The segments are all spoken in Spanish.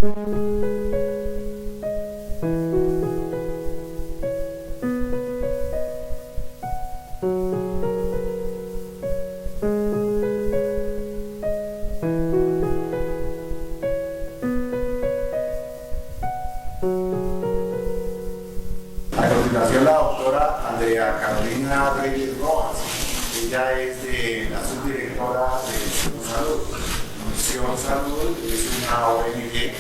A continuación, la doctora Andrea Carolina Reyes Rojas. Ella es la subdirectora de Misión Salud. Misión Salud es una ONG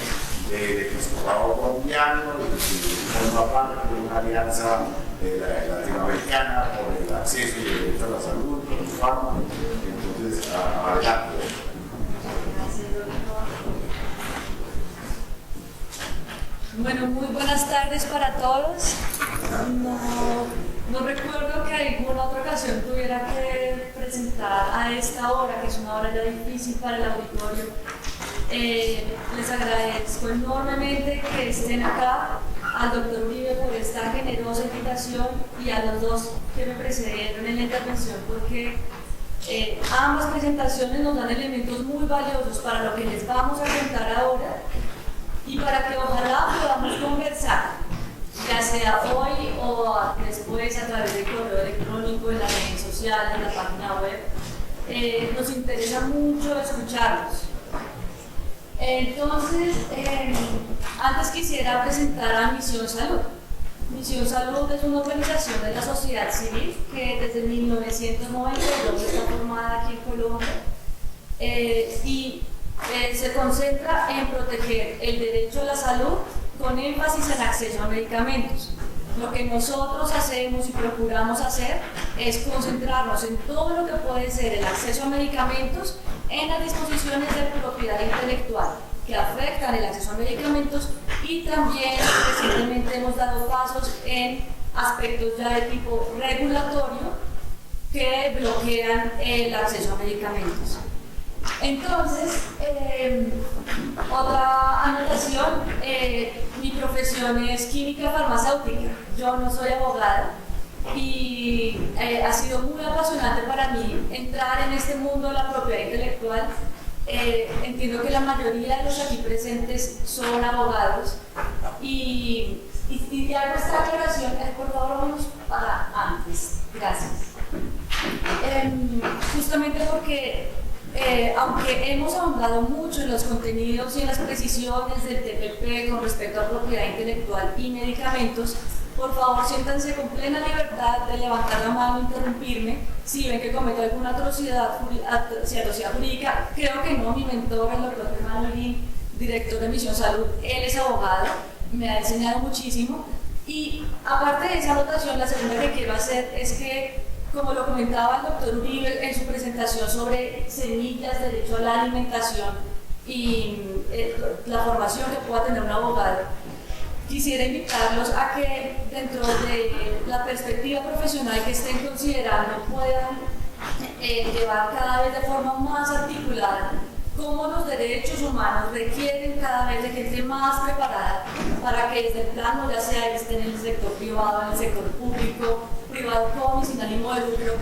del Episcopado Colombiano y forma parte de una alianza latinoamericana por el acceso y el derecho a la salud, por el fármaco. Entonces, adelante. Bueno, muy buenas tardes para todos. No recuerdo que en alguna otra ocasión tuviera que presentar a esta hora, que es una hora ya difícil para el auditorio. Les agradezco enormemente que estén acá, al doctor Uribe por esta generosa invitación y a los dos que me precedieron en la intervención, porque ambas presentaciones nos dan elementos muy valiosos para lo que les vamos a contar ahora y para que ojalá podamos conversar, ya sea hoy o después a través del correo electrónico, en las redes sociales, en la página web. Nos interesa mucho escucharlos. Entonces, antes quisiera presentar a Misión Salud. Misión Salud es una organización de la sociedad civil que desde 1992 está formada aquí en Colombia y se concentra en proteger el derecho a la salud con énfasis en acceso a medicamentos. Lo que nosotros hacemos y procuramos hacer es concentrarnos en todo lo que puede ser el acceso a medicamentos en las disposiciones de propiedad intelectual que afectan el acceso a medicamentos y también recientemente hemos dado pasos en aspectos ya de tipo regulatorio que bloquean el acceso a medicamentos. Entonces, otra anotación, mi profesión es química farmacéutica, yo no soy abogada y ha sido muy apasionante para mí entrar en este mundo de la propiedad intelectual. Entiendo que la mayoría de los aquí presentes son abogados y hago esta aclaración, por favor vamos para antes, gracias. Justamente porque aunque hemos ahondado mucho en los contenidos y en las precisiones del TPP con respecto a propiedad intelectual y medicamentos, por favor siéntanse con plena libertad de levantar la mano e interrumpirme si ven que cometo alguna atrocidad jurídica. Creo que no, mi mentor, el doctor Germán Holguín, director de Misión Salud, él es abogado, me ha enseñado muchísimo. Y aparte de esa anotación, la segunda que quiero hacer es que, como lo comentaba el doctor Uribe en su presentación sobre semillas, derecho a la alimentación y la formación que pueda tener un abogado, quisiera invitarlos a que dentro de la perspectiva profesional que estén considerando puedan llevar cada vez de forma más articulada cómo los derechos humanos requieren cada vez de gente más preparada para que desde el plano, ya sea esté en el sector privado, en el sector público, privado con y sin ánimo de lucro,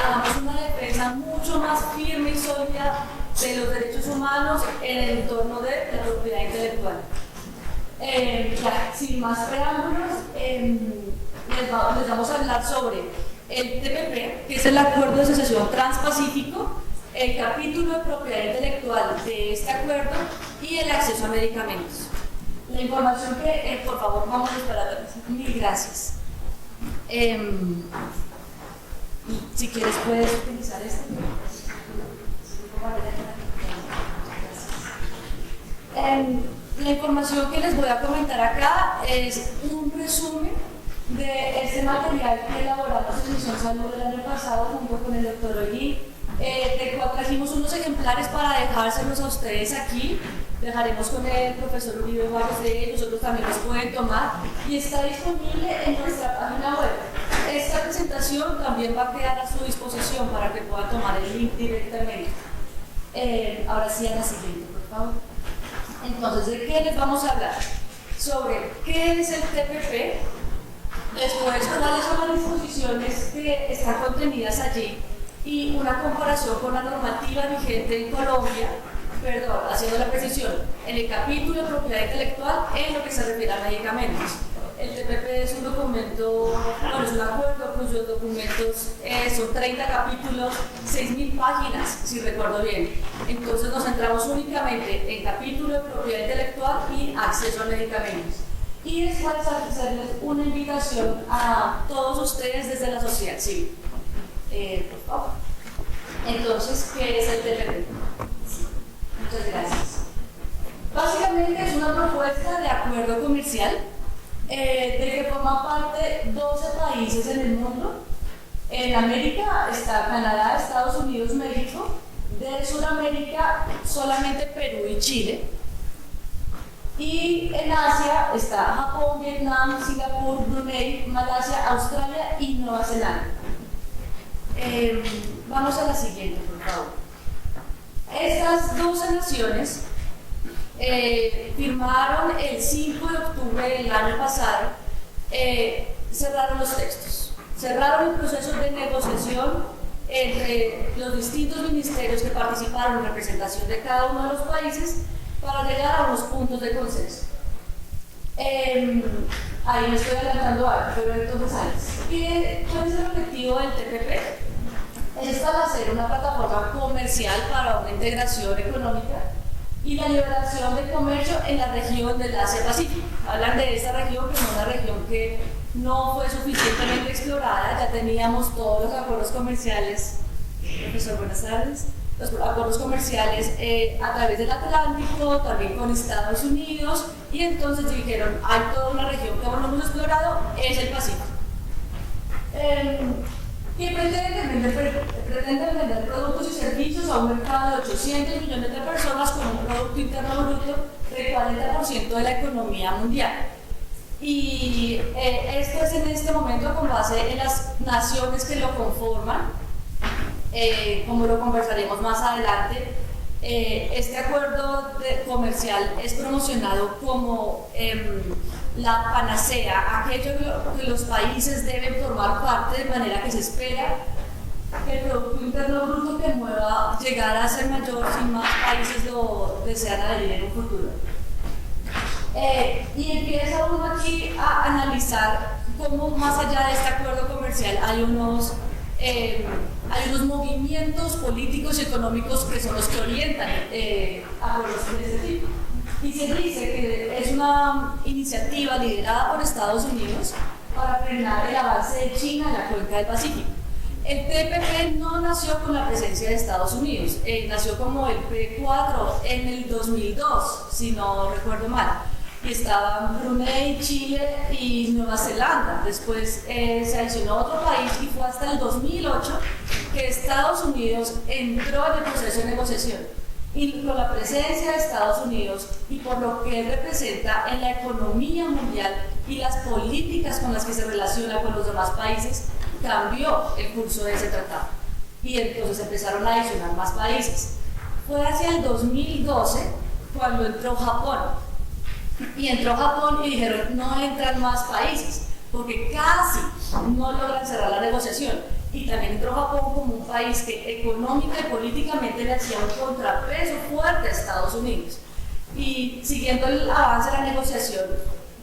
hagamos una defensa mucho más firme y sólida de los derechos humanos en el entorno de la propiedad intelectual. Sin más preámbulos, les vamos a hablar sobre el TPP, que es el Acuerdo de Asociación Transpacífico, el capítulo de propiedad intelectual de este acuerdo y el acceso a medicamentos. La información que, por favor, vamos a esperar. Mil gracias. Si quieres, puedes utilizar este. La información que les voy a comentar acá es un resumen de este material que elaboramos en Misión Salud el año pasado junto con el doctor Holguín, del cual trajimos unos ejemplares para dejárselos a ustedes aquí. Dejaremos con el profesor Uribe varios de ellos, otros también los pueden tomar y está disponible en nuestra página web. Esta presentación también va a quedar a su disposición para que puedan tomar el link directamente. Ahora sí a la siguiente, por favor. Entonces, ¿de qué les vamos a hablar? Sobre qué es el TPP, después cuáles son las disposiciones que están contenidas allí y una comparación con la normativa vigente en Colombia perdón, haciendo la precisión, en el capítulo de propiedad intelectual en lo que se refiere a medicamentos. El TPP es un documento, bueno, es un acuerdo cuyos documentos son 30 capítulos, 6.000 páginas, si recuerdo bien. Entonces nos centramos únicamente en capítulo de propiedad intelectual y acceso a medicamentos. Y después hacerles una invitación a todos ustedes desde la sociedad civil. Por favor. Entonces, ¿qué es el TPP? Muchas gracias. Básicamente es una propuesta de acuerdo comercial de que forman parte 12 países en el mundo. En América está Canadá, Estados Unidos, México. De Sudamérica solamente Perú y Chile. Y en Asia está Japón, Vietnam, Singapur, Brunei, Malasia, Australia y Nueva Zelanda. Vamos a la siguiente, por favor. Estas 12 naciones firmaron el 5 de octubre del año pasado, cerraron los textos, cerraron el proceso de negociación entre los distintos ministerios que participaron en representación de cada uno de los países para llegar a unos puntos de consenso. Ahí me estoy adelantando algo, pero entonces antes, ¿cuál es el objetivo del TPP? Es establecer una plataforma comercial para una integración económica y la liberación del comercio en la región del Asia-Pacífico. Hablan de esta región como una región que no fue suficientemente explorada, ya teníamos todos los acuerdos comerciales, profesor, buenas tardes, los acuerdos comerciales a través del Atlántico, también con Estados Unidos, y entonces dijeron, hay toda una región que aún no hemos explorado, es el Pacífico. Que pretenden vender productos y servicios a un mercado de 800 millones de personas con un Producto Interno Bruto del 40% de la economía mundial. Y esto es en este momento con base en las naciones que lo conforman, como lo conversaremos más adelante. Este acuerdo comercial es promocionado como la panacea, aquello que los países deben formar parte de manera que se espera que el Producto Interno Bruto que mueva llegar a ser mayor si más países lo desean adherir en un futuro. Y empieza uno aquí a analizar cómo más allá de este acuerdo comercial hay unos movimientos políticos y económicos que son los que orientan acuerdos de este tipo. Y se dice que es una iniciativa liderada por Estados Unidos para frenar el avance de China en la cuenca del Pacífico. El TPP no nació con la presencia de Estados Unidos, nació como el P4 en el 2002, si no recuerdo mal. Y estaban Brunei, Chile y Nueva Zelanda. Después se adicionó otro país y fue hasta el 2008 que Estados Unidos entró en el proceso de negociación. Y con la presencia de Estados Unidos y por lo que él representa en la economía mundial y las políticas con las que se relaciona con los demás países, cambió el curso de ese tratado. Y entonces empezaron a adicionar más países. Fue hacia el 2012 cuando entró Japón. Y entró Japón y dijeron, no entran más países, porque casi no logran cerrar la negociación. Y también entró Japón como un país que económica y políticamente le hacía un contrapeso fuerte a Estados Unidos. Y siguiendo el avance de la negociación,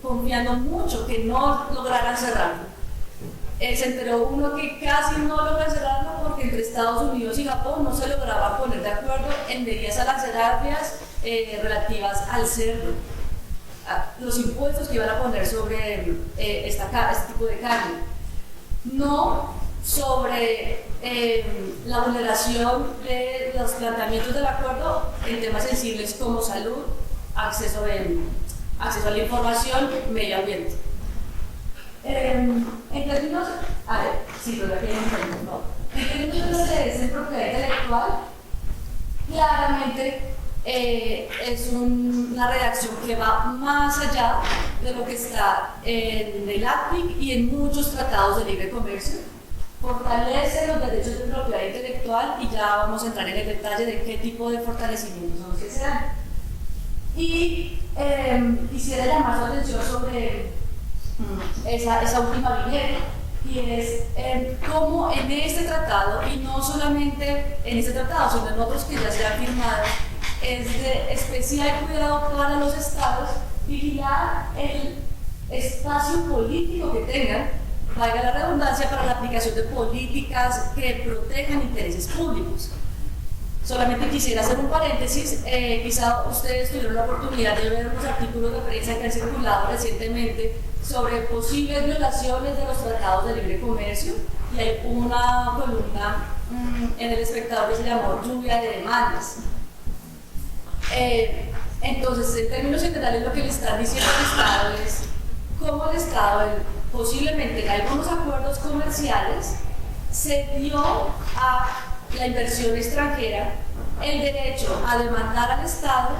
confiando mucho que no lograran cerrarlo, se enteró uno que casi no logran cerrarlo porque entre Estados Unidos y Japón no se lograba poner de acuerdo en medidas arancelarias relativas al cerdo, los impuestos que iban a poner sobre este tipo de carne. No sobre la vulneración de los planteamientos del acuerdo en temas sensibles como salud, acceso a la información, medio ambiente. En términos, en términos de derechos en propiedad intelectual, claramente es una redacción que va más allá de lo que está en el ACPIC y en muchos tratados de libre comercio. Fortalece los derechos de propiedad intelectual y ya vamos a entrar en el detalle de qué tipo de fortalecimientos son los que se dan. Y quisiera llamar su atención sobre esa última viñeta, y es cómo en este tratado, y no solamente en este tratado, sino en otros que ya se han firmado, es de especial cuidado para los estados vigilar el espacio político que tengan, valga la redundancia, para la aplicación de políticas que protejan intereses públicos. Solamente quisiera hacer un paréntesis, quizá ustedes tuvieron la oportunidad de ver unos artículos de prensa que han circulado recientemente sobre posibles violaciones de los tratados de libre comercio, y hay una columna en El Espectador que se llamó Lluvia de demandas. Entonces, en términos generales, lo que le están diciendo al Estado es cómo el Estado, posiblemente en algunos acuerdos comerciales, se dio a la inversión extranjera el derecho a demandar al Estado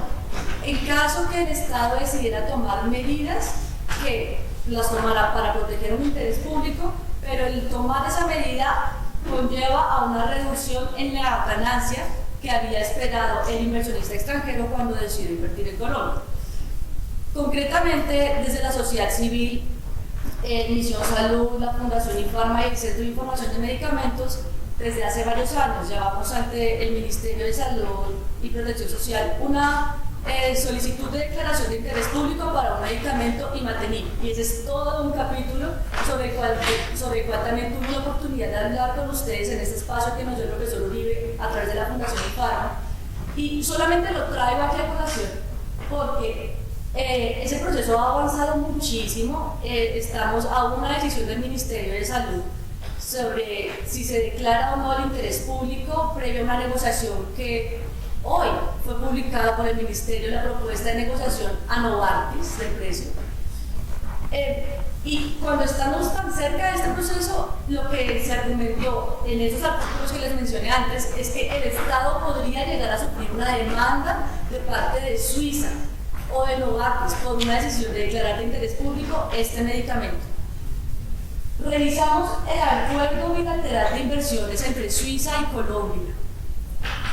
en caso que el Estado decidiera tomar medidas que las tomará para proteger un interés público, pero el tomar esa medida conlleva a una reducción en la ganancia que había esperado el inversionista extranjero cuando decidió invertir en Colombia. Concretamente, desde la sociedad civil, Misión Salud, la Fundación Infarma y el Centro de Información de Medicamentos, desde hace varios años llevamos ante el Ministerio de Salud y Protección Social una solicitud de declaración de interés público para un medicamento imatinib, y ese es todo un capítulo sobre el cual también tuve la oportunidad de hablar con ustedes en este espacio que nos dio el profesor Uribe a través de la Fundación Infarma, y solamente lo traigo aquí a colación porque ese proceso ha avanzado muchísimo. Estamos a una decisión del Ministerio de Salud sobre si se declara o no el interés público previo a una negociación que hoy fue publicada por el Ministerio, la propuesta de negociación a Novartis del precio. Y cuando estamos tan cerca de este proceso, lo que se argumentó en esos artículos que les mencioné antes es que el Estado podría llegar a sufrir una demanda de parte de Suiza o de Novartis por una decisión de declarar de interés público este medicamento. Revisamos el acuerdo bilateral de inversiones entre Suiza y Colombia,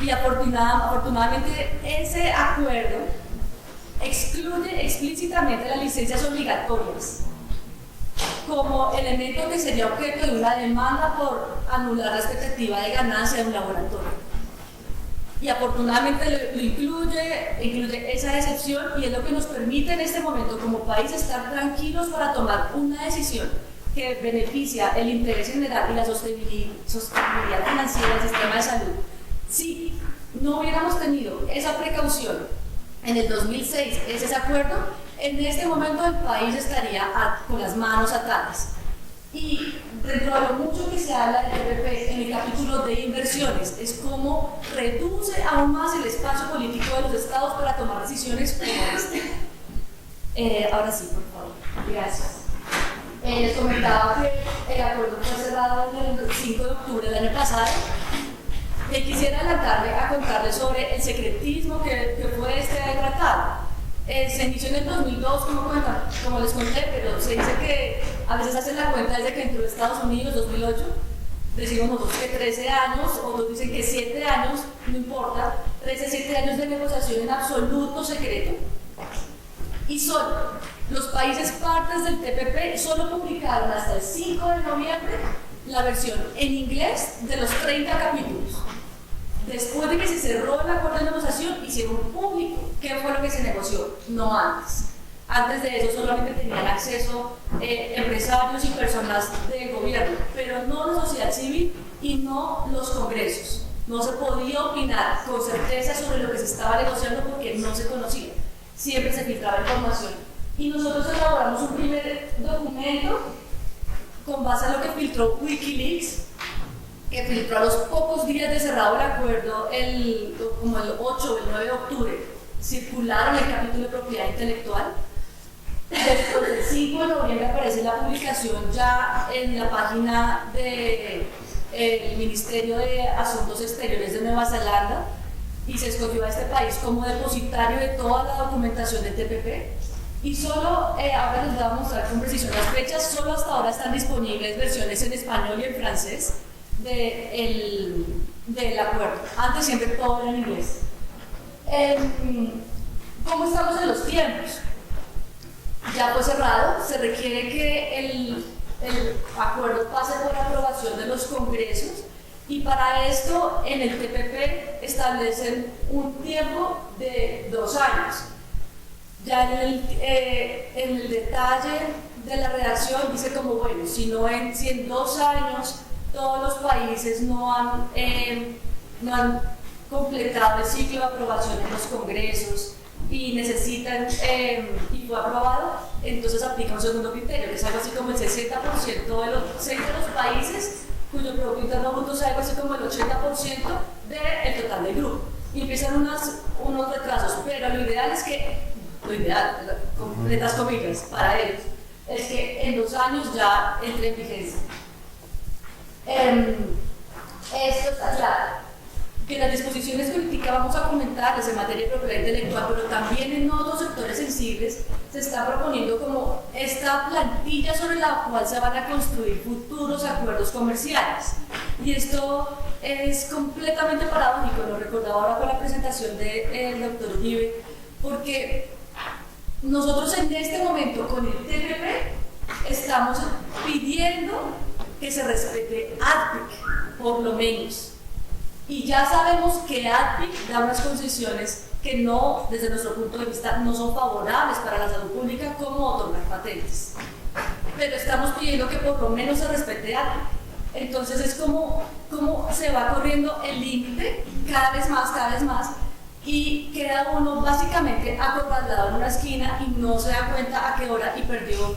y afortunadamente ese acuerdo excluye explícitamente las licencias obligatorias como elemento que sería objeto de una demanda por anular la expectativa de ganancia de un laboratorio. Y afortunadamente lo incluye esa excepción, y es lo que nos permite en este momento como país estar tranquilos para tomar una decisión que beneficia el interés general y la sostenibilidad financiera del sistema de salud. Si no hubiéramos tenido esa precaución en el 2006, ese acuerdo, en este momento el país estaría con las manos atadas. Y dentro de lo mucho que se habla del TPP en el capítulo de inversiones, es cómo reduce aún más el espacio político de los estados para tomar decisiones como esta. Ahora sí, por favor. Gracias. Les comentaba que el acuerdo fue cerrado el 5 de octubre del año pasado. Quisiera adelantarme a contarles sobre el secretismo que fue este tratado. Se inició en el 2002, como les conté, pero se dice que a veces hacen la cuenta desde que entró a Estados Unidos, 2008, decimos nosotros que 13 años, otros dicen que 7 años, no importa, 7 años de negociación en absoluto secreto. Y solo los países partes del TPP solo publicaron hasta el 5 de noviembre la versión en inglés de los 30 capítulos. Después de que se cerró el acuerdo de negociación, hicieron público qué fue lo que se negoció, no antes. Antes de eso solamente tenían acceso empresarios y personas del gobierno, pero no la sociedad civil y no los congresos. No se podía opinar con certeza sobre lo que se estaba negociando porque no se conocía. Siempre se filtraba información. Y nosotros elaboramos un primer documento con base a lo que filtró Wikileaks, que filtró a los pocos días de cerrado el acuerdo, como el 8 o el 9 de octubre, circularon el capítulo de propiedad intelectual. Después del 5 de noviembre aparece la publicación ya en la página del Ministerio de Asuntos Exteriores de Nueva Zelanda, y se escogió a este país como depositario de toda la documentación del TPP. Y solo, ahora les voy a mostrar con precisión las fechas, solo hasta ahora están disponibles versiones en español y en francés del acuerdo. Antes siempre todo era en inglés. ¿Cómo estamos en los tiempos? Ya fue cerrado, se requiere que el acuerdo pase por aprobación de los congresos Y para esto, en el TPP establecen un tiempo de 2 años. Ya en el detalle de la redacción dice como, bueno, si en 2 años todos los países no han completado el ciclo de aprobación en los congresos y necesitan, y fue aprobado, entonces aplica un segundo criterio, que es algo así como el 60% de los países cuyo Producto Interno Bruto sea algo así como el 80% del total del grupo. Y empiezan unos retrasos, pero lo ideal es que, con letras comillas, para ellos, es que en 2 años ya entre en vigencia. Esto está claro. Que las disposiciones que ahorita vamos a comentarles en materia de propiedad intelectual, pero también en otros sectores sensibles, se está proponiendo como esta plantilla sobre la cual se van a construir futuros acuerdos comerciales. Y esto es completamente paradójico, lo recordaba ahora con la presentación del doctor Uribe, porque nosotros en este momento con el TPP estamos pidiendo que se respete ADPIC, por lo menos. Y ya sabemos que ADPIC da unas concesiones que no, desde nuestro punto de vista, no son favorables para la salud pública, como otorgar patentes. Pero estamos pidiendo que por lo menos se respete ADPIC. Entonces es como se va corriendo el límite cada vez más, y queda uno básicamente acorralado en una esquina y no se da cuenta a qué hora y perdió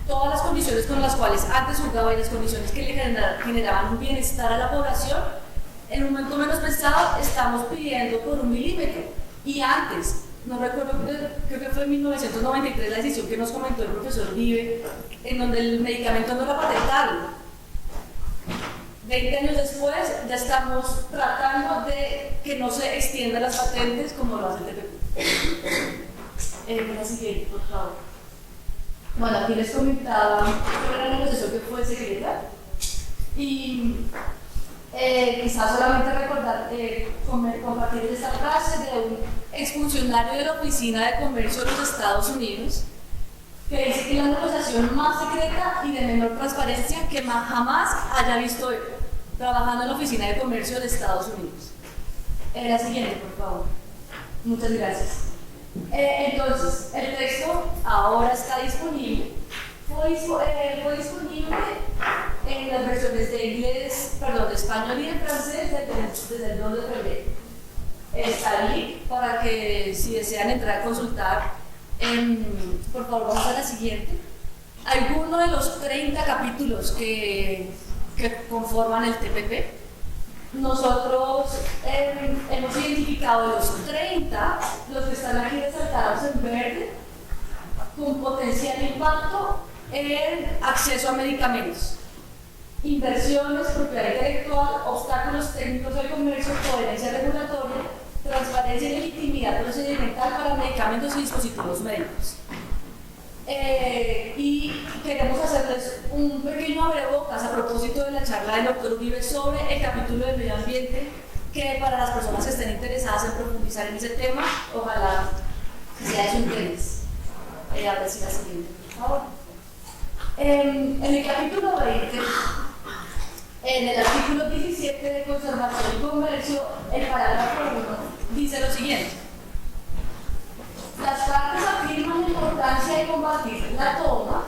todas las condiciones con las cuales antes jugaba y las condiciones que le generaban un bienestar a la población. En un momento menos pensado estamos pidiendo por 1 milímetro, y antes, no recuerdo, creo que fue en 1993 la decisión que nos comentó el profesor Uribe, en donde el medicamento no era patentable. 20 años después ya estamos tratando de que no se extiendan las patentes como lo hace el TPP. La siguiente, por favor. Bueno, aquí les comentaba sobre la negociación que fue secreta, y quizás solamente recordar, compartir esta frase de un exfuncionario de la Oficina de Comercio de los Estados Unidos, que dice que la negociación más secreta y de menor transparencia que jamás haya visto él, trabajando en la Oficina de Comercio de Estados Unidos. La siguiente, por favor. Muchas gracias. Entonces, el texto ahora está disponible. Fue disponible en las versiones de español y de francés desde el 2 de febrero. Está el link para que, si desean entrar a consultar, por favor, vamos a la siguiente. Alguno de los 30 capítulos que conforman el TPP, nosotros hemos identificado de los 30, los que están aquí resaltados en verde, con potencial impacto en acceso a medicamentos, inversiones, propiedad intelectual, obstáculos técnicos al comercio, coherencia regulatoria, transparencia y legitimidad procedimental para medicamentos y dispositivos médicos. Y queremos hacerles un pequeño abrebocas a propósito de la charla del doctor Uribe sobre el capítulo de medio ambiente, que para las personas que estén interesadas en profundizar en ese tema, ojalá sea de su interés. A ver si la siguiente, por favor. En el capítulo 20, en el artículo 17 de Conservación y Comercio, el parágrafo 1 dice lo siguiente: las partes afirman la importancia de combatir la toma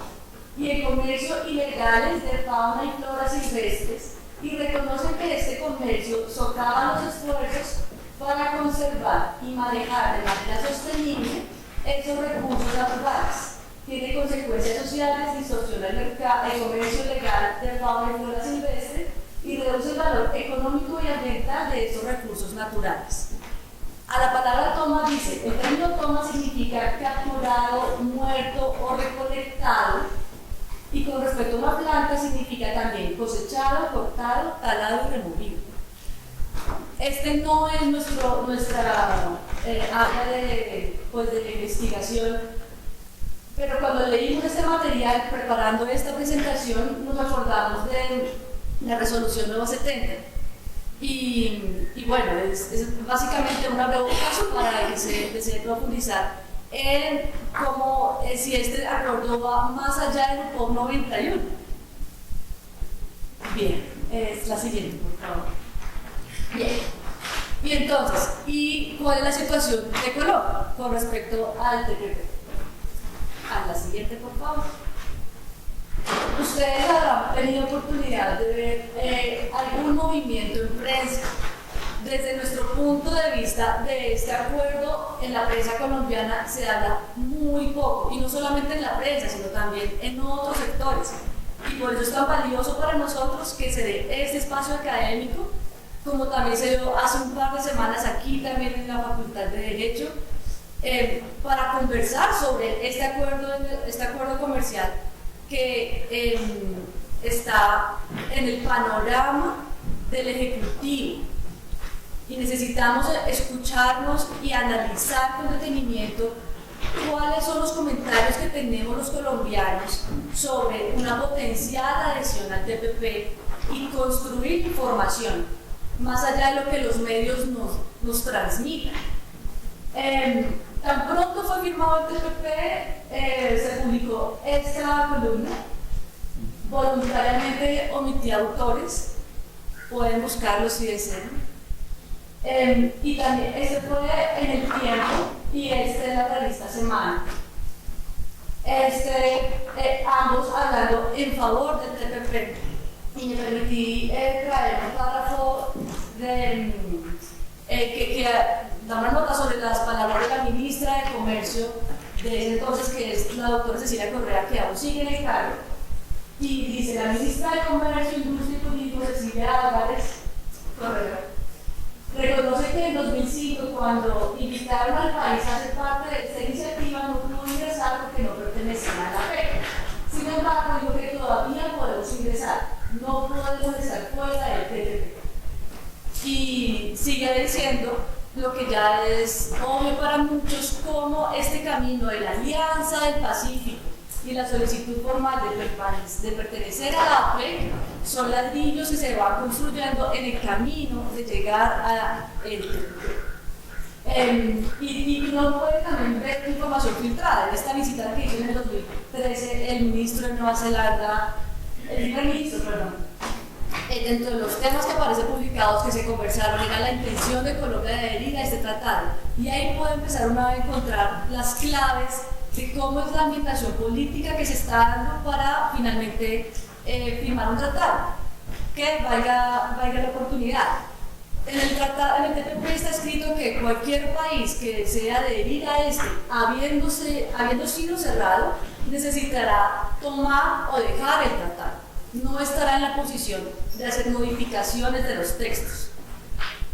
y el comercio ilegales de fauna y flora silvestres, y reconocen que este comercio socava los esfuerzos para conservar y manejar de manera sostenible esos recursos naturales. Tiene consecuencias sociales, distorsiona el comercio legal de fauna y flora silvestre y reduce el valor económico y ambiental de esos recursos naturales. A la palabra toma dice, el término toma significa capturado, muerto o recolectado, y con respecto a una planta significa también cosechado, cortado, talado y removido. Este no es nuestra área de investigación, pero cuando leímos este material preparando esta presentación nos acordamos de la resolución 970. Y bueno, es básicamente una breve caso para que se desee profundizar en cómo, si este acuerdo va más allá del POP 91. Bien. Es la siguiente, por favor. Bien. Y entonces, ¿y cuál es la situación de Colombia con respecto al TPP? A la siguiente, por favor. Ustedes habrán tenido oportunidad de ver algún movimiento en prensa. Desde nuestro punto de vista de este acuerdo, en la prensa colombiana se habla muy poco, y no solamente en la prensa, sino también en otros sectores. Y por eso es tan valioso para nosotros que se dé este espacio académico, como también se dio hace un par de semanas aquí también en la Facultad de Derecho, para conversar sobre este acuerdo comercial que está en el panorama del Ejecutivo. Y necesitamos escucharnos y analizar con detenimiento cuáles son los comentarios que tenemos los colombianos sobre una potencial adhesión al TPP y construir información, más allá de lo que los medios nos transmitan. Tan pronto fue firmado el TPP, se publicó esta columna. Voluntariamente omití autores, pueden buscarlos si desean. Y también este fue en El Tiempo y este en la revista Semana. Ambos hablando en favor del TPP. Y me permití traer un párrafo que da una nota sobre las palabras de la ministra de Comercio de ese entonces, que es la doctora Cecilia Correa, que aún sigue en el cargo. Y dice: la ministra de Comercio, Industria y Turismo, Cecilia Álvarez Correa, reconoce que en 2005, cuando invitaron al país a ser parte de esta iniciativa, no pudo ingresar porque no pertenecían a la PEC. Sin embargo, dijo que todavía podemos ingresar, no podemos estar fuera del TPP. Y sigue diciendo lo que ya es obvio para muchos, como este camino de la Alianza del Pacífico y la solicitud formal de pertenecer a la APEC son ladrillos que se van construyendo en el camino de llegar a el TPP. Y uno puede también ver información filtrada. En esta visita que hizo en el 2013 el ministro de Nueva Zelanda, el primer ministro, perdón, dentro de los temas que aparecen publicados que se conversaron era la intención de Colombia de adherir a este tratado. Y ahí puede empezar uno a encontrar las claves de cómo es la ambientación política que se está dando para finalmente firmar un tratado que valga la oportunidad. En el TPP está escrito que cualquier país que desee adherir a este, habiendo sido cerrado, necesitará tomar o dejar el tratado. No estará en la posición de hacer modificaciones de los textos.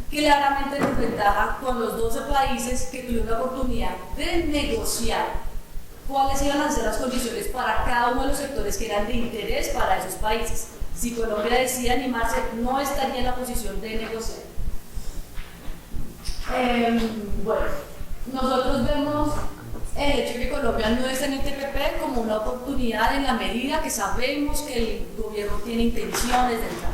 Claramente nos ventaja con los 12 países que tuvieron la oportunidad de negociar cuáles iban a ser las condiciones para cada uno de los sectores que eran de interés para esos países. Si Colombia decide animarse, no estaría en la posición de negociar. Bueno, nosotros vemos el hecho de que Colombia no esté en el TPP como una oportunidad en la medida que sabemos que el gobierno tiene intenciones de entrar.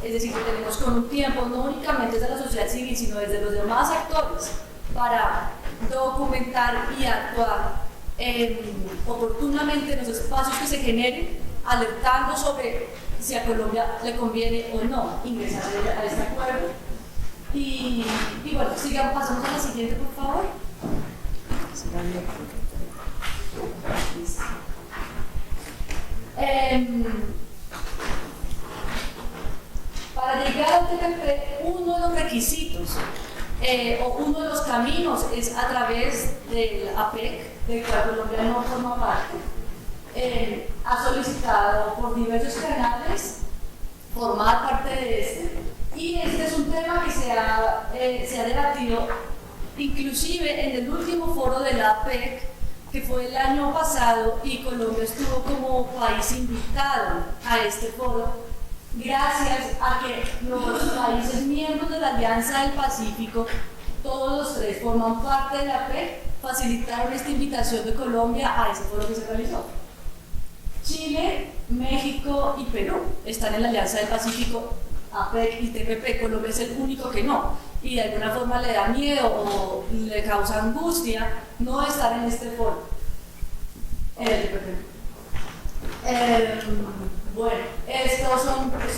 Es decir, que tenemos con un tiempo, no únicamente desde la sociedad civil, sino desde los demás actores, para documentar y actuar oportunamente en los espacios que se generen, alertando sobre si a Colombia le conviene o no ingresar a este acuerdo. Y bueno, pasamos a la siguiente, por favor. Para llegar al TPP, uno de los requisitos o uno de los caminos es a través del APEC, del cual Colombia no forma parte. Ha solicitado por diversos canales formar parte de este, y este es un tema que se ha debatido inclusive en el último foro de la APEC, que fue el año pasado, y Colombia estuvo como país invitado a este foro, gracias a que los países miembros de la Alianza del Pacífico, todos los tres forman parte de la APEC, facilitaron esta invitación de Colombia a ese foro que se realizó. Chile, México y Perú están en la Alianza del Pacífico, APEC y TPP. Colombia es el único que no, y de alguna forma le da miedo o le causa angustia no estar en este foro, en el TPP. Bueno, esto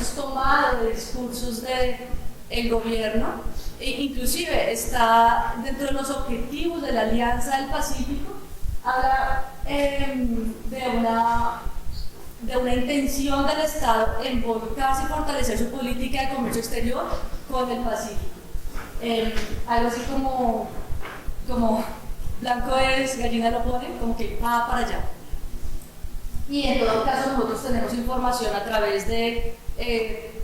es tomado de discursos del gobierno, e inclusive está dentro de los objetivos de la Alianza del Pacífico, habla de una intención del Estado en volcarse y fortalecer su política de comercio exterior con el Pacífico. Algo así como blanco es, gallina lo pone, como que va para allá. Y en todo caso nosotros tenemos información a través de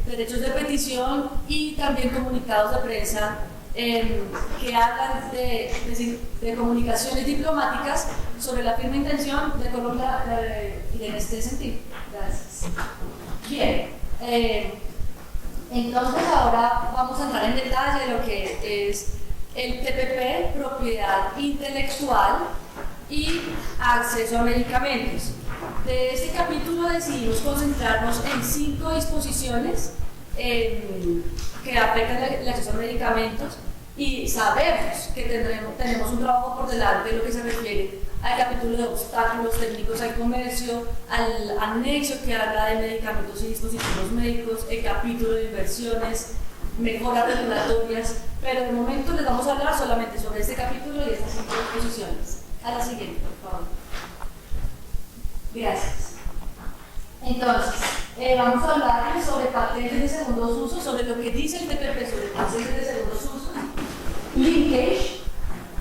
derechos de petición y también comunicados de prensa que hablan de comunicaciones diplomáticas sobre la firme intención de Colombia en este sentido. Gracias. Bien, entonces ahora vamos a entrar en detalle de lo que es el TPP, propiedad intelectual y acceso a medicamentos. De este capítulo decidimos concentrarnos en 5 disposiciones que afectan el acceso a medicamentos y sabemos que tenemos un trabajo por delante en lo que se refiere al capítulo de obstáculos técnicos al comercio, al anexo que habla de medicamentos y dispositivos médicos, el capítulo de inversiones, mejoras regulatorias, pero de momento les vamos a hablar solamente sobre este capítulo y estas 5 disposiciones. A la siguiente, por favor. Gracias. Entonces, vamos a hablar sobre patentes de segundos usos, sobre lo que dice el TPP sobre patentes de segundos usos, linkage,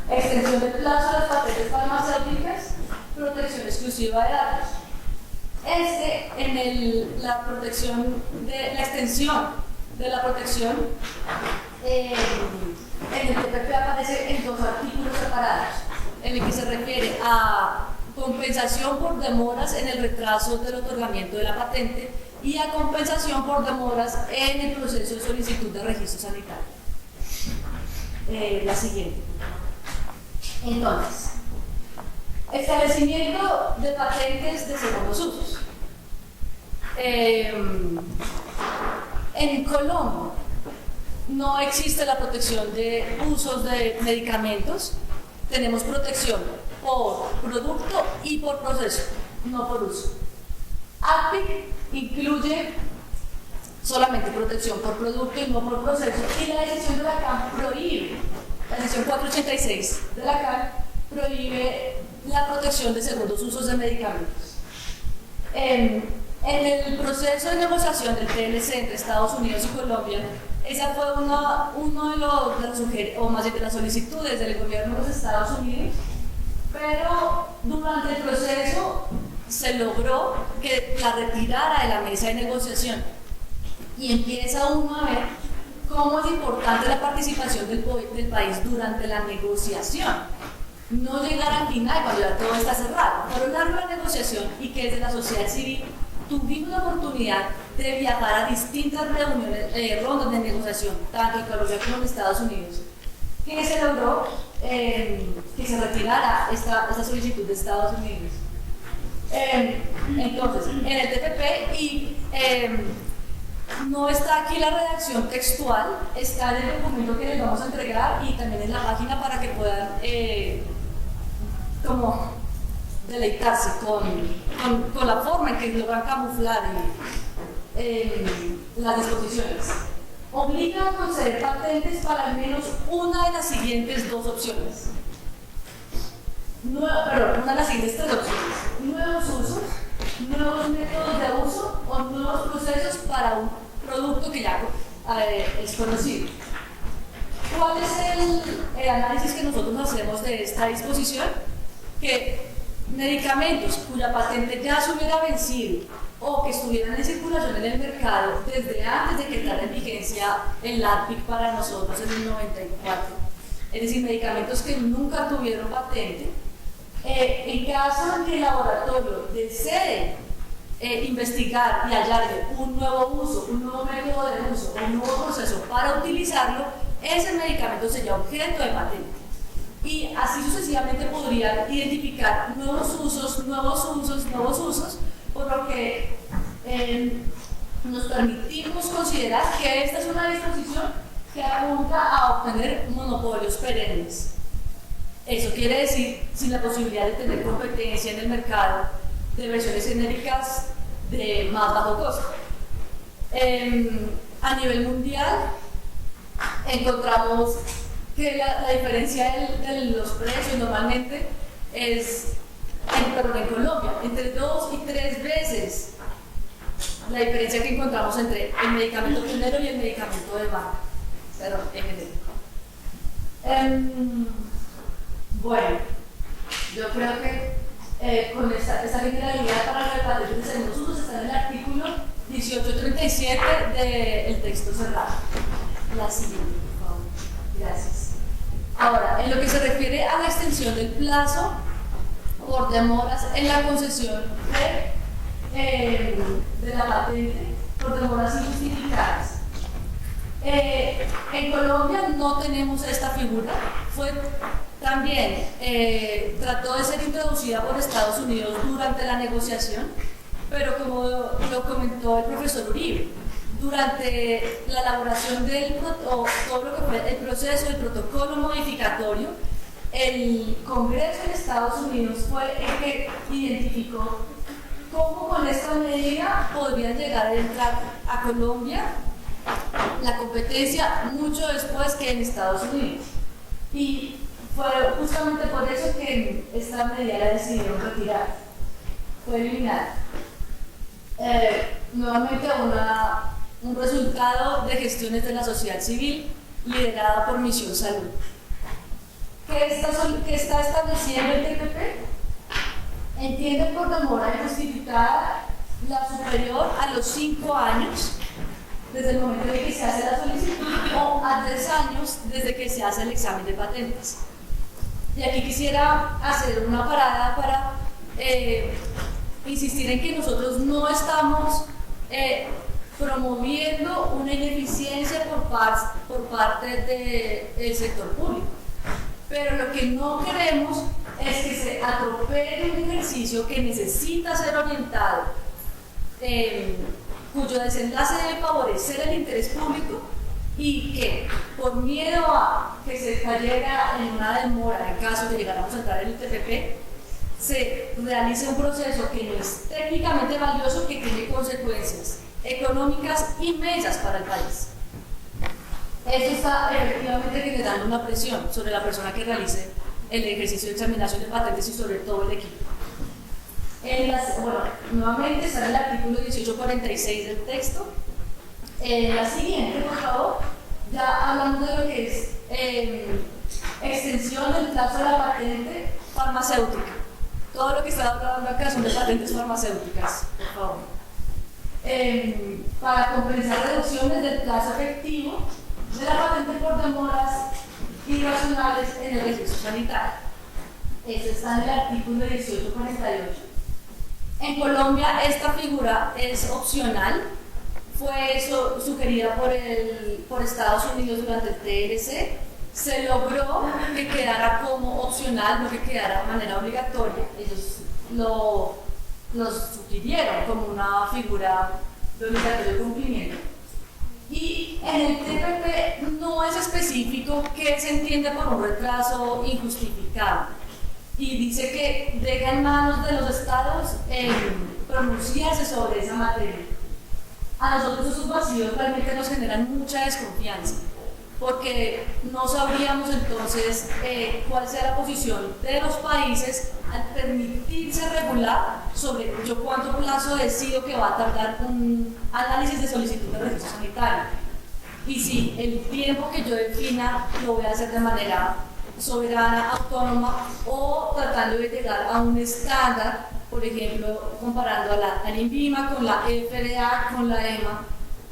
extensión del plazo de las patentes farmacéuticas, protección exclusiva de datos. La protección la extensión de la protección en el TPP aparece en 2 artículos separados, en el que se refiere a compensación por demoras en el retraso del otorgamiento de la patente y a compensación por demoras en el proceso de solicitud de registro sanitario. La siguiente. Entonces, establecimiento de patentes de segundos usos. En Colombia no existe la protección de usos de medicamentos. Tenemos protección por producto y por proceso, no por uso. APIC incluye solamente protección por producto y no por proceso, y la decisión de la CAN prohíbe, la decisión 486 de la CAN prohíbe la protección de segundos usos de medicamentos. En el proceso de negociación del TLC entre Estados Unidos y Colombia, esa fue uno de las solicitudes del gobierno de los Estados Unidos, pero durante el proceso se logró que la retirara de la mesa de negociación y empieza uno a ver cómo es importante la participación del país durante la negociación. No llegar al final cuando ya todo está cerrado, pero larga la negociación y que desde la sociedad civil tuvimos la oportunidad de viajar a distintas reuniones, rondas de negociación, tanto en Colombia como en Estados Unidos, que se logró que se retirara esta solicitud de Estados Unidos. Entonces, en el TPP, y no está aquí la redacción textual, está en el documento que les vamos a entregar y también en la página para que puedan como deleitarse con la forma en que logran camuflar las disposiciones. Obliga a conceder patentes para al menos una de las siguientes 2 opciones. Una de las siguientes 3 opciones. Nuevos usos, nuevos métodos de uso o nuevos procesos para un producto que ya es conocido. ¿Cuál es el análisis que nosotros hacemos de esta disposición? Que medicamentos cuya patente ya se hubiera vencido o que estuvieran en circulación en el mercado desde antes de que entrara en vigencia el APIC para nosotros en el 94, es decir, medicamentos que nunca tuvieron patente, en caso de que el laboratorio desee investigar y hallarle un nuevo uso, un nuevo método de uso o un nuevo proceso para utilizarlo, ese medicamento sería objeto de patente. Y así sucesivamente podrían identificar nuevos usos, por lo que nos permitimos considerar que esta es una disposición que apunta a obtener monopolios perennes. Eso quiere decir sin la posibilidad de tener competencia en el mercado de versiones genéricas de más bajo costo. A nivel mundial, encontramos que la diferencia de los precios normalmente es en Colombia, entre 2 y 3 veces la diferencia que encontramos entre el medicamento pionero y el medicamento de marca, perdón, bueno, yo creo que con esta generalidad para las patentes de segundos usos está en el artículo 1837 del texto cerrado. La siguiente, por favor. Gracias. Ahora, en lo que se refiere a la extensión del plazo por demoras en la concesión de la patente, por demoras injustificadas. En Colombia no tenemos esta figura, fue también trató de ser introducida por Estados Unidos durante la negociación, pero como lo comentó el profesor Uribe, durante la elaboración todo lo que fue el proceso del protocolo modificatorio, el Congreso de Estados Unidos fue el que identificó cómo con esta medida podrían llegar a entrar a Colombia la competencia mucho después que en Estados Unidos. Y fue justamente por eso que esta medida la decidieron retirar, fue eliminada. Nuevamente un resultado de gestiones de la sociedad civil liderada por Misión Salud. ¿Qué está estableciendo el TPP? Entiende por demora injustificada la superior a los 5 años desde el momento en que se hace la solicitud o a 3 años desde que se hace el examen de patentes. Y aquí quisiera hacer una parada para insistir en que nosotros no estamos promoviendo una ineficiencia por parte del sector público. Pero lo que no queremos es que se atropelle un ejercicio que necesita ser orientado, cuyo desenlace debe favorecer el interés público y que por miedo a que se cayera en una demora en caso de llegáramos a entrar en el TPP, se realice un proceso que no es técnicamente valioso, que tiene consecuencias económicas inmensas para el país. Esto está efectivamente generando una presión sobre la persona que realice el ejercicio de examinación de patentes y sobre todo el equipo. Nuevamente está en el artículo 1846 del texto. La siguiente, por favor, ya hablando de lo que es extensión del plazo de la patente farmacéutica. Todo lo que está hablando acá son de patentes farmacéuticas, por favor. Para compensar reducciones del plazo efectivo de la patente por demoras irracionales en el registro sanitario. Eso está en el artículo 1848. En Colombia esta figura es opcional, fue sugerida por Estados Unidos durante el TLC, se logró que quedara como opcional, no que quedara de manera obligatoria. Ellos lo sugirieron como una figura de obligatorio cumplimiento. Y en el TPP no es específico qué se entiende por un retraso injustificado. Y dice que deja en manos de los estados pronunciarse sobre esa materia. A nosotros esos vacíos realmente nos generan mucha desconfianza, porque no sabríamos entonces cuál sea la posición de los países al permitirse regular sobre yo cuánto plazo decido que va a tardar un análisis de solicitud de registro sanitario. Y si el tiempo que yo defina lo voy a hacer de manera soberana, autónoma o tratando de llegar a un estándar, por ejemplo, comparando a la INVIMA con la FDA, con la EMA,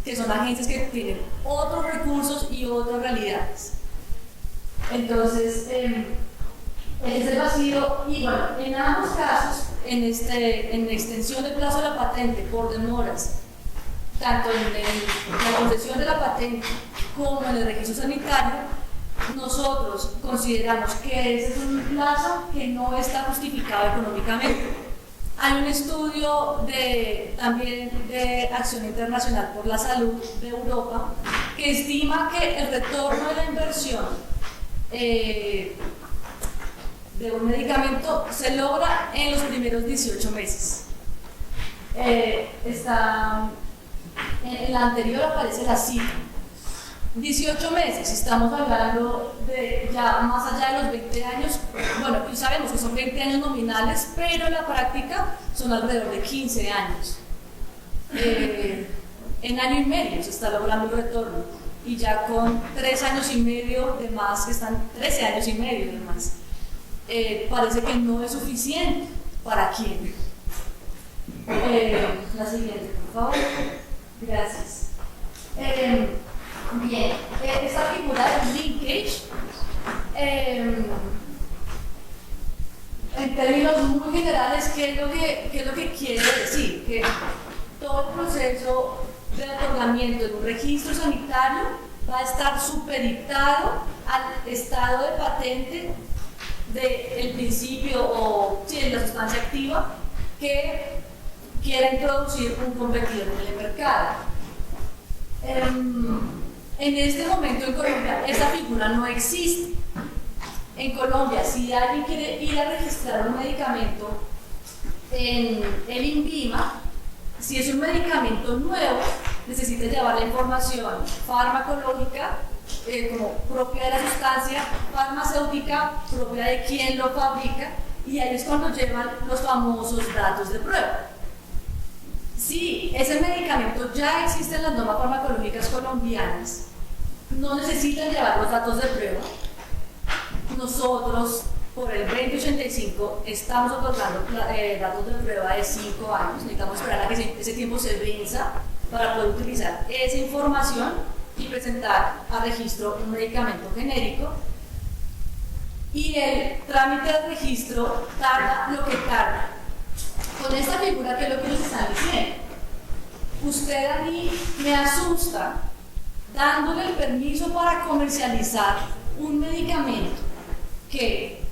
que son agencias que tienen otros recursos y otras realidades. Entonces, es el vacío, y bueno, en ambos casos, en extensión del plazo de la patente por demoras, tanto en la concesión de la patente como en el registro sanitario, nosotros consideramos que ese es un plazo que no está justificado económicamente. Hay un estudio también de Acción Internacional por la Salud de Europa que estima que el retorno de la inversión de un medicamento se logra en los primeros 18 meses. En la anterior aparece la cifra. 18 meses, estamos hablando de ya más allá de los 20 años, bueno, y sabemos que son 20 años nominales, pero en la práctica son alrededor de 15 años. En año y medio se está logrando el retorno, y ya con 3 años y medio de más, que están 13 años y medio de más, parece que no es suficiente. ¿Para quién? La siguiente, por favor. Gracias. Bien, esta figura de linkage, en términos muy generales, ¿qué es lo que quiere decir? Que todo el proceso de otorgamiento de un registro sanitario va a estar supeditado al estado de patente del principio o de la sustancia activa que quiera introducir un competidor en el mercado. En este momento en Colombia esa figura no existe. En Colombia, si alguien quiere ir a registrar un medicamento en el INVIMA, si es un medicamento nuevo, necesita llevar la información farmacológica como propia de la sustancia, farmacéutica propia de quien lo fabrica, y ahí es cuando llevan los famosos datos de prueba. Si ese medicamento ya existe en las normas farmacológicas colombianas, no necesitan llevar los datos de prueba. Nosotros, por el 2085, estamos otorgando datos de prueba de 5 años. Necesitamos esperar a que ese tiempo se venza para poder utilizar esa información y presentar a registro un medicamento genérico. Y el trámite de registro tarda lo que tarda. Con esta figura, ¿qué es lo que nos están diciendo? Usted a mí me asusta dándole el permiso para comercializar un medicamento que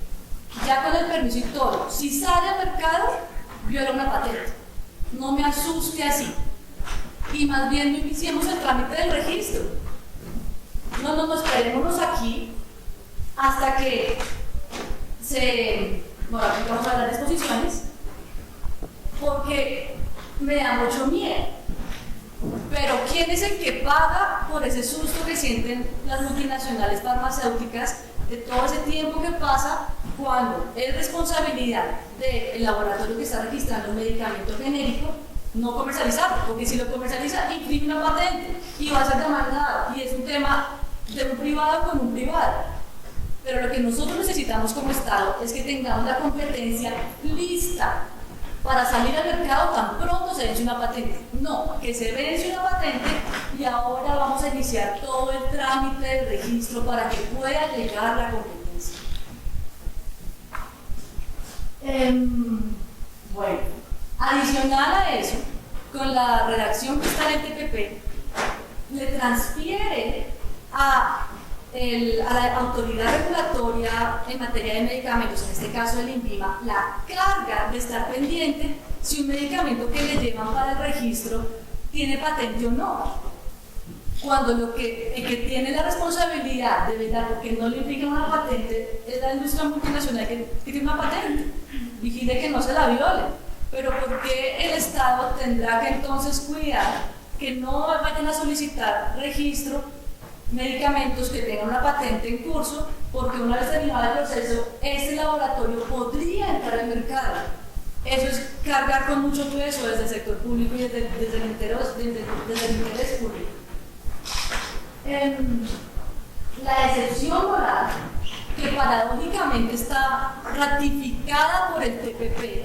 ya con el permiso y todo, si sale al mercado, viola una patente. No me asuste así. Y más bien no iniciemos el trámite del registro. No, esperémonos aquí hasta que bueno, aquí vamos a hablar de exposiciones, porque me da mucho miedo. Pero ¿quién es el que paga por ese susto que sienten las multinacionales farmacéuticas de todo ese tiempo que pasa cuando es responsabilidad del laboratorio que está registrando un medicamento genérico no comercializarlo? Porque si lo comercializa, imprime una patente y va a ser demandado, y es un tema de un privado con un privado. Pero lo que nosotros necesitamos como Estado es que tengamos la competencia lista para salir al mercado tan pronto se vence una patente. No, que se vence una patente y ahora vamos a iniciar todo el trámite del registro para que pueda llegar la competencia. Bueno, adicional a eso, con la redacción que está en el TPP, le transfiere a la autoridad regulatoria en materia de medicamentos, en este caso el INVIMA, la carga de estar pendiente si un medicamento que le llevan para el registro tiene patente o no. Cuando el que tiene la responsabilidad de velar porque no le implica una patente es la industria multinacional que tiene una patente. Vigile que no se la viole. Pero ¿por qué el Estado tendrá que entonces cuidar que no vayan a solicitar registro medicamentos que tengan una patente en curso, porque una vez terminado el proceso, este laboratorio podría entrar al mercado? Eso es cargar con mucho peso desde el sector público y desde el interés público. La excepción moral, que paradójicamente está ratificada por el TPP,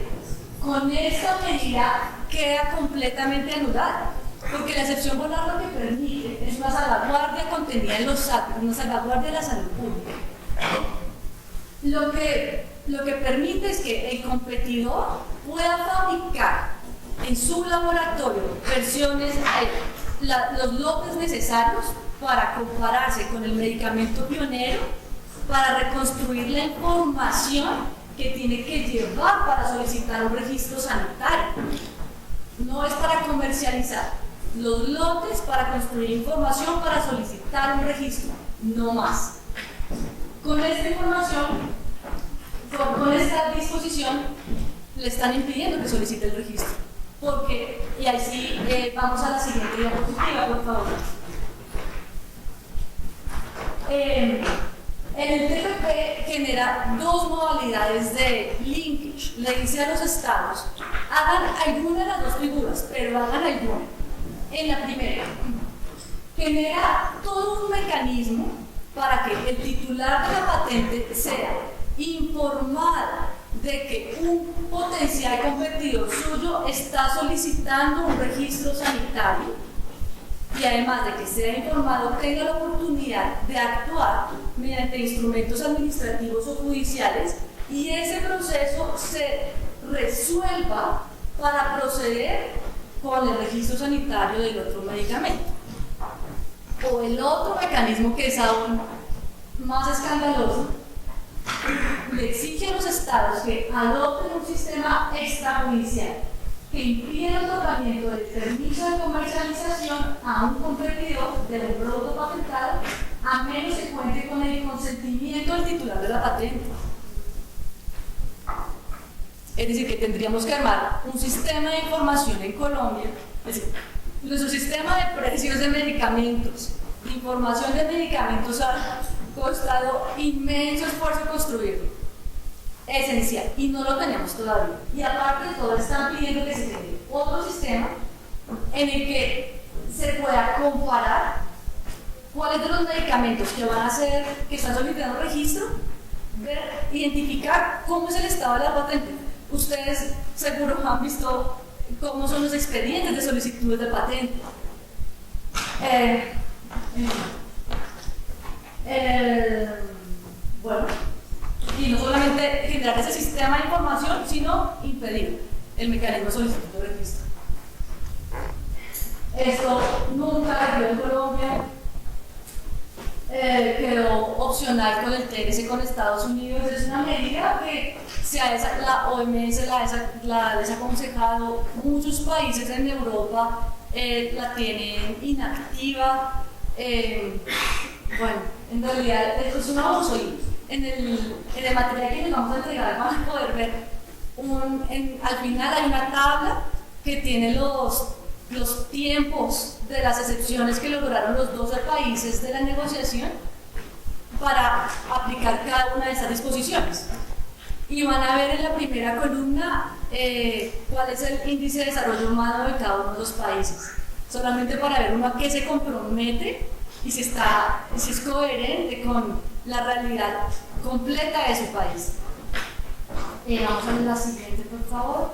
con esta medida queda completamente anulada. Porque la excepción volar lo que permite es una salvaguardia contenida en los actos, una salvaguardia de la salud pública. Lo que permite es que el competidor pueda fabricar en su laboratorio los lotes necesarios para compararse con el medicamento pionero, para reconstruir la información que tiene que llevar para solicitar un registro sanitario. No es para comercializar. Los lotes para construir información para solicitar un registro, no más. Con esta información, con esta disposición, le están impidiendo que solicite el registro, porque, y ahí sí, vamos a la siguiente diapositiva, por favor. El TPP genera dos modalidades de linkage. Le dice a los estados, hagan alguna de las dos figuras, pero hagan alguna. En la primera, genera todo un mecanismo para que el titular de la patente sea informado de que un potencial competidor suyo está solicitando un registro sanitario y además de que sea informado tenga la oportunidad de actuar mediante instrumentos administrativos o judiciales y ese proceso se resuelva para proceder con el registro sanitario del otro medicamento. O el otro mecanismo que es aún más escandaloso, le exige a los estados que adopten un sistema extrajudicial que impide el otorgamiento del permiso de comercialización a un competidor de un producto patentado a menos que cuente con el consentimiento del titular de la patente. Es decir, que tendríamos que armar un sistema de información en Colombia, es decir, nuestro sistema de precios de medicamentos, de información de medicamentos ha costado inmenso esfuerzo construirlo, esencial, y no lo tenemos todavía. Y aparte de todo, están pidiendo que se tenga otro sistema en el que se pueda comparar cuáles de los medicamentos que van a ser, que están solicitando registro, ver, identificar cómo es el estado de la patente. Ustedes seguro han visto cómo son los expedientes de solicitudes de patente. Bueno, y no solamente generar ese sistema de información, sino impedir el mecanismo de solicitud de registro. Esto nunca se dio en Colombia, quedó opcional con el TLC con Estados Unidos. Es una medida que la OMS la ha desaconsejado, muchos países en Europa la tienen inactiva. Bueno, en realidad esto es un abuso y en el material que les vamos a entregar van a poder ver, al final hay una tabla que tiene los tiempos de las excepciones que lograron los 12 países de la negociación para aplicar cada una de esas disposiciones. Y van a ver en la primera columna cuál es el índice de desarrollo humano de cada uno de los países, solamente para ver uno a qué se compromete y si es coherente con la realidad completa de su país. Vamos a ver la siguiente, por favor.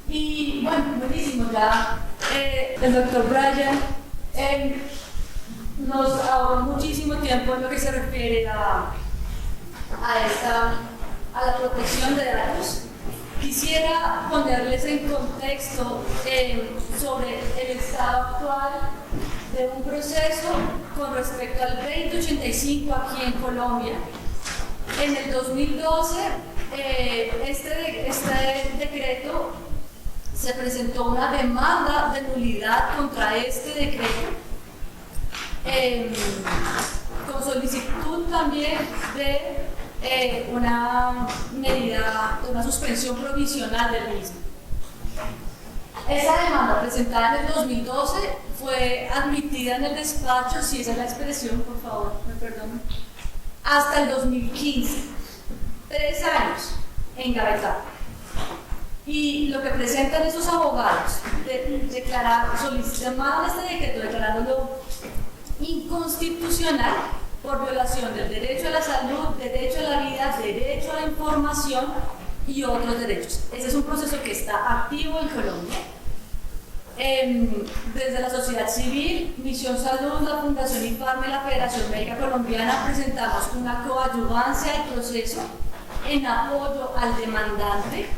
Y bueno, buenísimo, ya el doctor Brian nos ahorró muchísimo tiempo en lo que se refiere a la protección de datos. Quisiera ponerles en contexto sobre el estado actual de un proceso con respecto al 2085 aquí en Colombia. En el 2012, este decreto se presentó una demanda de nulidad contra este decreto, con solicitud también de una medida, de una suspensión provisional del mismo. Esa demanda presentada en el 2012 fue admitida en el despacho, si esa es la expresión, por favor, me perdonen, hasta el 2015, 3 años engavetado. Y lo que presentan esos abogados, solicitaban este decreto declarándolo inconstitucional por violación del derecho a la salud, derecho a la vida, derecho a la información y otros derechos. Ese es un proceso que está activo en Colombia. Desde la sociedad civil, Misión Salud, la Fundación INFARMA y la Federación Médica Colombiana presentamos una coadyuvancia al proceso en apoyo al demandante.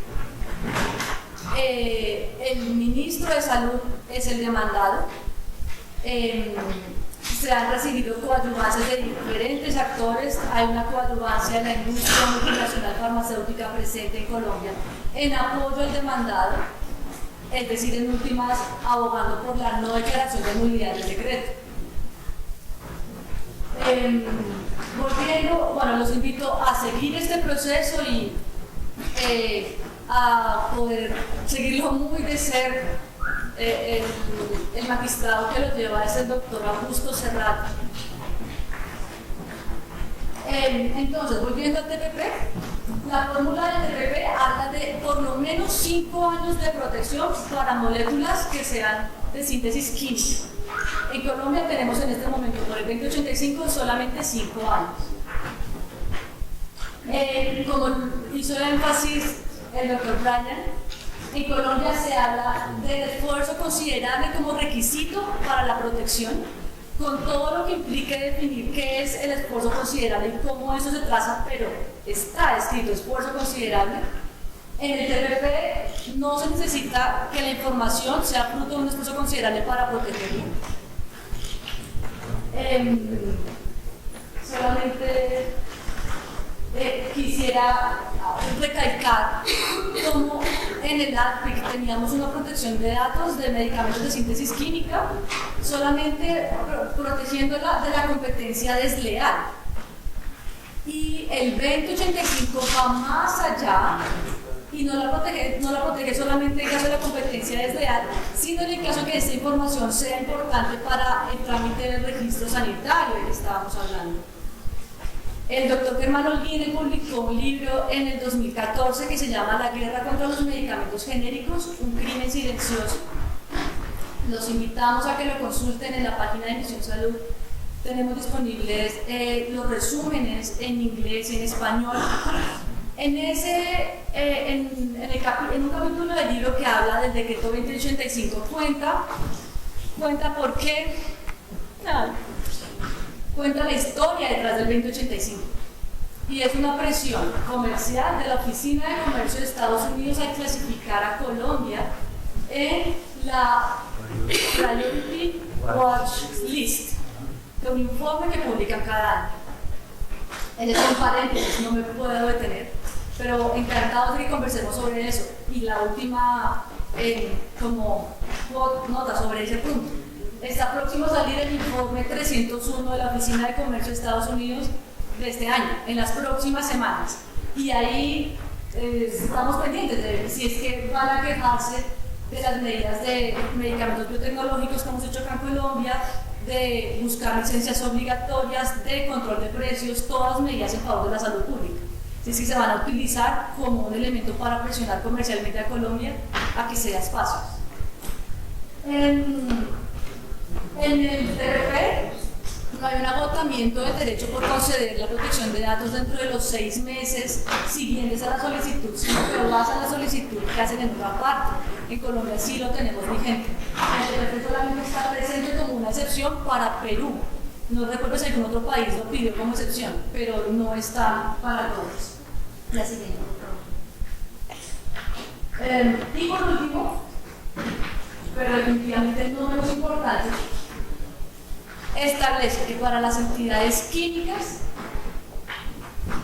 El ministro de Salud es el demandado. Se han recibido coadyuvancias de diferentes actores. Hay una coadyuvancia de la industria multinacional farmacéutica presente en Colombia en apoyo al demandado, es decir, en últimas, abogando por la no declaración de nulidad del decreto. Volviendo, bueno, los invito a seguir este proceso y a poder seguirlo muy de cerca. El magistrado que lo lleva es el doctor Augusto Serrato. Entonces, volviendo al TPP, la fórmula del TPP habla de por lo menos 5 años de protección para moléculas que sean de síntesis química. En Colombia tenemos en este momento por el 2085 solamente 5 años. Como hizo énfasis el doctor Bryan, en Colombia se habla del esfuerzo considerable como requisito para la protección, con todo lo que implique definir qué es el esfuerzo considerable y cómo eso se traza, pero está escrito esfuerzo considerable. En el TPP no se necesita que la información sea fruto de un esfuerzo considerable para protegerlo. Solamente quisiera recalcar cómo en el ADPIC teníamos una protección de datos de medicamentos de síntesis química, solamente protegiéndola de la competencia desleal. Y el 2085 va más allá y no la protege solamente en caso de la competencia desleal, sino en el caso que esta información sea importante para el trámite del registro sanitario del que estábamos hablando. El doctor Germán Holguín publicó un libro en el 2014 que se llama La guerra contra los medicamentos genéricos, un crimen silencioso. Los invitamos a que lo consulten en la página de Misión Salud. Tenemos disponibles los resúmenes en inglés y en español. En un capítulo del libro que habla del decreto 2085 cuenta por qué, cuenta la historia detrás del 2085. Y es una presión comercial de la Oficina de Comercio de Estados Unidos al clasificar a Colombia en la Priority Watch List, de un informe que publican cada año. Es un paréntesis, no me puedo detener, pero encantados de que conversemos sobre eso. Y la última nota sobre ese punto. Está próximo a salir el informe 301 de la Oficina de Comercio de Estados Unidos de este año, en las próximas semanas. Y ahí estamos pendientes de ver si es que van a quejarse de las medidas de medicamentos biotecnológicos que hemos hecho acá en Colombia, de buscar licencias obligatorias, de control de precios, todas medidas en favor de la salud pública. Si es que se van a utilizar como un elemento para presionar comercialmente a Colombia a que sea espacio. En el TPP no hay un agotamiento del derecho por conceder la protección de datos dentro de los 6 meses siguientes a la solicitud, sino que lo basan la solicitud que hacen en otra parte. En Colombia sí lo tenemos vigente. El TPP solamente está presente como una excepción para Perú. No recuerdo si algún otro país lo pidió como excepción, pero no está para todos. La siguiente. Y por último, pero definitivamente no menos importante, establece que para las entidades químicas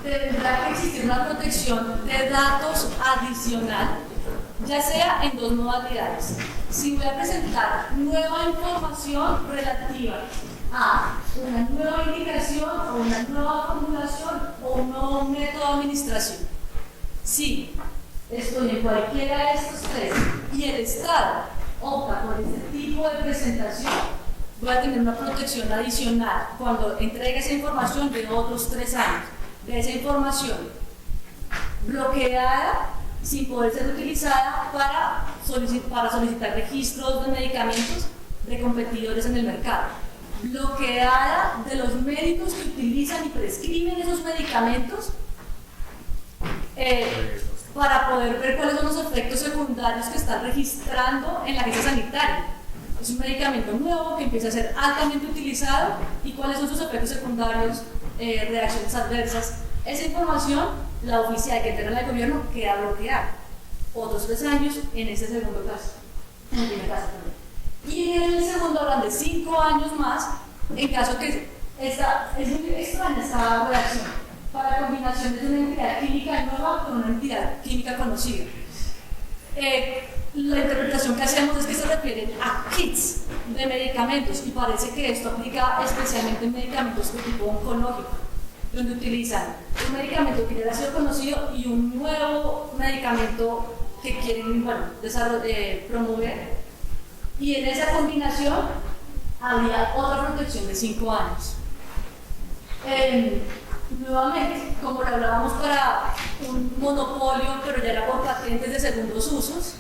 tendrá que existir una protección de datos adicional, ya sea en 2 modalidades. Si voy a presentar nueva información relativa a una nueva indicación o una nueva formulación o un nuevo método de administración. Si estoy en cualquiera de estos 3 y el Estado opta por este tipo de presentación, voy a tener una protección adicional cuando entregue esa información de otros 3 años, de esa información bloqueada sin poder ser utilizada para solicitar registros de medicamentos de competidores en el mercado, bloqueada de los médicos que utilizan y prescriben esos medicamentos para poder ver cuáles son los efectos secundarios que están registrando en la agencia sanitaria. Es un medicamento nuevo que empieza a ser altamente utilizado y cuáles son sus efectos secundarios, reacciones adversas. Esa información, la oficial que entrega el gobierno, queda bloqueada. Otros 3 años en ese segundo caso. En el primer caso también. Y en el segundo hablan de 5 años más en caso que es muy extraña esta reacción para combinaciones de una entidad química nueva con una entidad química conocida. La interpretación que hacemos es que se refieren a kits de medicamentos y parece que esto aplica especialmente en medicamentos de tipo oncológico. donde utilizan un medicamento que ya ha sido conocido y un nuevo medicamento que quieren, bueno, promover. Y en esa combinación habría otra protección de 5 años. Nuevamente, como lo hablábamos para un monopolio, pero ya era por patentes de segundos usos,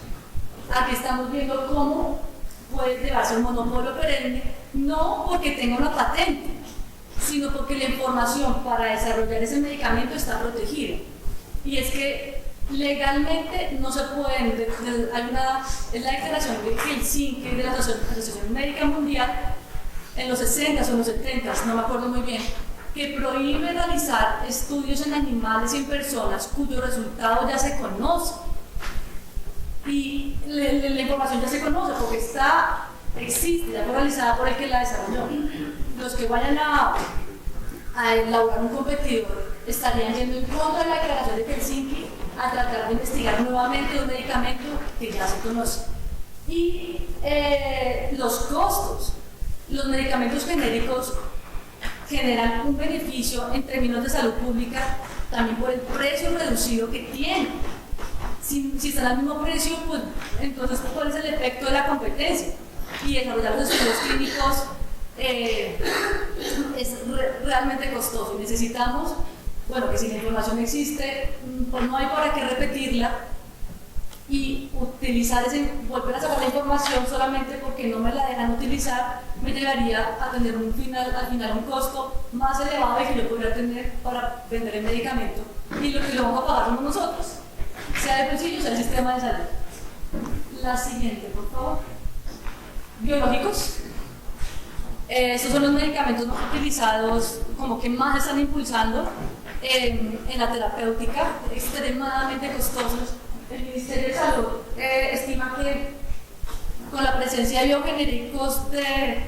aquí estamos viendo cómo puede llevarse un monopolio perenne, no porque tenga una patente, sino porque la información para desarrollar ese medicamento está protegida. Y es que legalmente no se pueden, es la declaración de Helsinki de la Asociación Médica Mundial en los 60s o en los 70s, no me acuerdo muy bien, que prohíbe realizar estudios en animales y en personas cuyos resultados ya se conocen. Y la información ya se conoce porque existe, ya fue realizada por el que la desarrolló. Los que vayan a elaborar un competidor estarían yendo en contra de la declaración de Helsinki a tratar de investigar nuevamente un medicamento que ya se conoce. Y los costos, los medicamentos genéricos generan un beneficio en términos de salud pública también por el precio reducido que tienen. Si están al mismo precio, pues entonces ¿cuál es el efecto de la competencia? Y desarrollar los estudios clínicos es realmente costoso y necesitamos, bueno, que si la información existe, pues no hay para qué repetirla y volver a sacar la información solamente porque no me la dejan utilizar me llevaría a tener al final un costo más elevado que yo podría tener para vender el medicamento y lo que lo vamos a pagar somos nosotros, sea el bolsillo, sea el sistema de salud. La siguiente, por favor. Biológicos. Estos son los medicamentos más utilizados, como que más están impulsando en la terapéutica, extremadamente costosos. El Ministerio de Salud estima que con la presencia de biogenéricos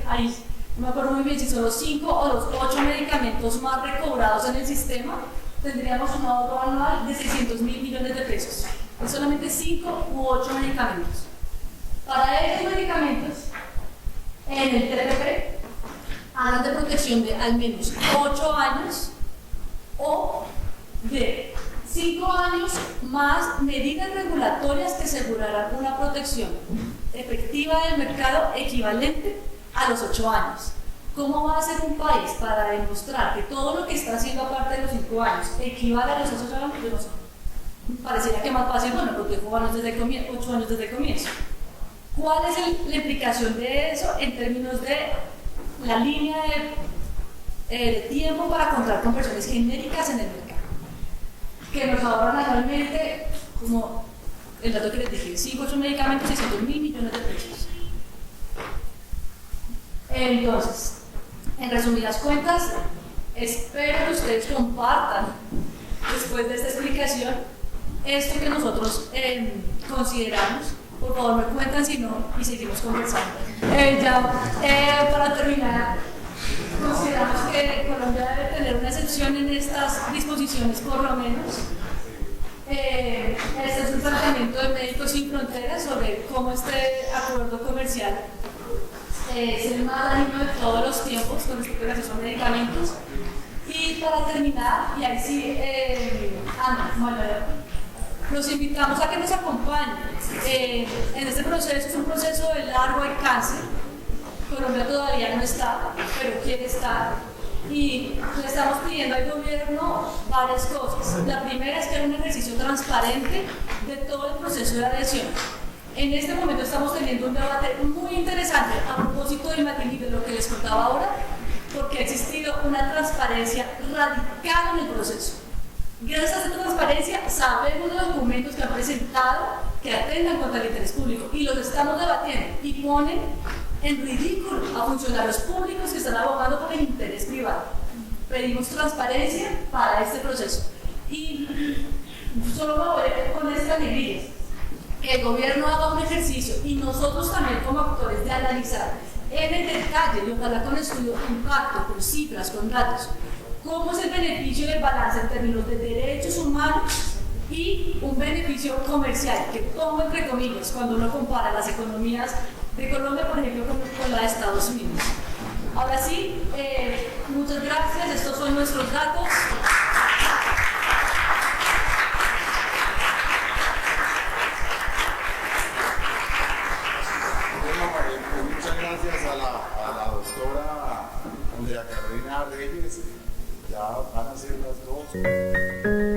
ahí no me acuerdo muy bien si son los 5 o los 8 medicamentos más recobrados en el sistema, tendríamos un ahorro anual de 600.000 millones de pesos. Es solamente 5 u 8 medicamentos. Para estos medicamentos, en el TPP, hablan de protección de al menos 8 años o de 5 años más medidas regulatorias que asegurarán una protección efectiva del mercado equivalente a los 8 años. ¿Cómo va a ser un país para demostrar que todo lo que está haciendo aparte de los 5 años equivale a los 8 años? Yo no sé. Parecería que más fácil, bueno, protejo 8 años desde el comienzo. ¿Cuál es la implicación de eso en términos de la línea de tiempo para contar con versiones genéricas en el mercado? Que nos ahorran anualmente, como el dato que les dije, 5 o 8 medicamentos, 600.000 millones de pesos. Entonces, en resumidas cuentas, espero que ustedes compartan, después de esta explicación, esto que nosotros consideramos. Por favor, me cuentan si no y seguimos conversando. Para terminar, consideramos que Colombia debe tener una excepción en estas disposiciones, por lo menos. Este es un planteamiento de Médicos Sin Fronteras sobre cómo este acuerdo comercial es el más dañino de todos los tiempos con respecto al acceso a medicamentos. Y para terminar, y ahí sí, los invitamos a que nos acompañen en este proceso. Es un proceso de largo alcance. Colombia todavía no está, pero quiere estar. Y le estamos pidiendo al gobierno varias cosas. La primera es que haya un ejercicio transparente de todo el proceso de adhesión. En este momento estamos teniendo un debate muy interesante a propósito del material de lo que les contaba ahora, porque ha existido una transparencia radical en el proceso. Gracias a esta transparencia sabemos los documentos que han presentado que atentan contra el interés público y los estamos debatiendo y ponen en ridículo a funcionarios públicos que están abogando por el interés privado. Pedimos transparencia para este proceso y solo me voy con esta alegría, que el gobierno haga un ejercicio y nosotros también como actores de analizar en el detalle y ojalá con estudio de impacto, con cifras, con datos, cómo es el beneficio del balance en términos de derechos humanos y un beneficio comercial, que pongo entre comillas cuando uno compara las economías de Colombia, por ejemplo, con la de Estados Unidos. Ahora sí, muchas gracias, estos son nuestros datos. Ya van a ser las 2.